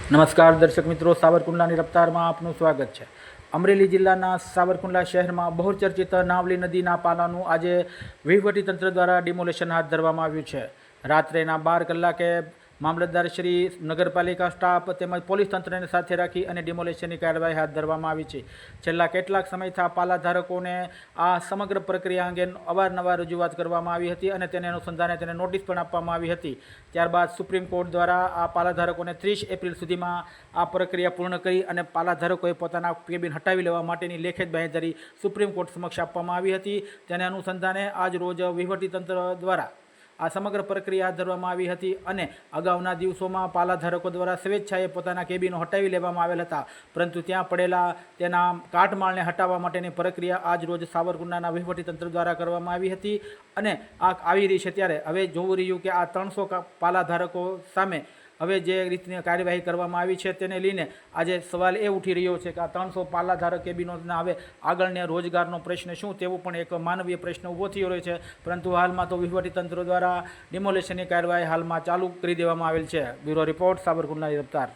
નમસ્કાર દર્શક મિત્રો, સાવરકુંડલાની રફતારમાં આપનું સ્વાગત છે। અમરેલી જિલ્લાના સાવરકુંડલા શહેરમાં બહુચર્ચિત નાવલી નદીના પાલાનું આજે વહીવટીતંત્ર દ્વારા ડિમોલેશન હાથ ધરવામાં આવ્યું છે। રાત્રેના 12 કલાકે મામલતદાર શ્રી, નગરપાલિકા સ્ટાફ તેમજ પોલીસ તંત્રને સાથે રાખી અને ડિમોલેશનની કાર્યવાહી હાથ ધરવામાં આવી છે। છેલ્લા કેટલાક સમયથી પાલાધારકોને આ સમગ્ર પ્રક્રિયા અંગે અવારનવાર રજૂઆત કરવામાં આવી હતી અને તેને અનુસંધાને તેને નોટિસ પણ આપવામાં આવી હતી। ત્યારબાદ સુપ્રીમ કોર્ટ દ્વારા આ પાલાધારકોને 30 એપ્રિલ સુધીમાં આ પ્રક્રિયા પૂર્ણ કરી અને પાલાધારકોએ પોતાના કેબિન હટાવી લેવા માટેની લેખિત બાંહેધરી સુપ્રીમ કોર્ટ સમક્ષ આપવામાં આવી હતી। તેને અનુસંધાને આજ રોજ વહીવટીતંત્ર દ્વારા આ સમગ્ર પ્રક્રિયા હાથ ધરવામાં આવી હતી અને અગાઉના દિવસોમાં પાલાધારકો દ્વારા સ્વેચ્છાએ પોતાના કેબિનો હટાવી લેવામાં આવેલ હતા, પરંતુ ત્યાં પડેલા તેના કાટમાળને હટાવવા માટેની પ્રક્રિયા આજ રોજ સાવરકુંડલાના વહીવટીતંત્ર દ્વારા કરવામાં આવી હતી અને આ આવી રહી છે। ત્યારે હવે જોવું રહ્યું કે આ 300 પાલાધારકો સામે હવે જે રીતની કાર્યવાહી કરવામાં આવી છે તેને લઈને આજે સવાલ એ ઉઠી રહ્યો છે કે આ 300 પાલાધારક કેબિનોના હવે આગળને રોજગારનો પ્રશ્ન શું, તેવો પણ એક માનવીય પ્રશ્ન ઊભો થયો રહ્યો છે। પરંતુ હાલમાં તો વહીવટીતંત્ર દ્વારા ડિમોલેશનની કાર્યવાહી હાલમાં ચાલુ કરી દેવામાં આવેલ છે। Bureau report, સાવરકુંડલાની રફતાર।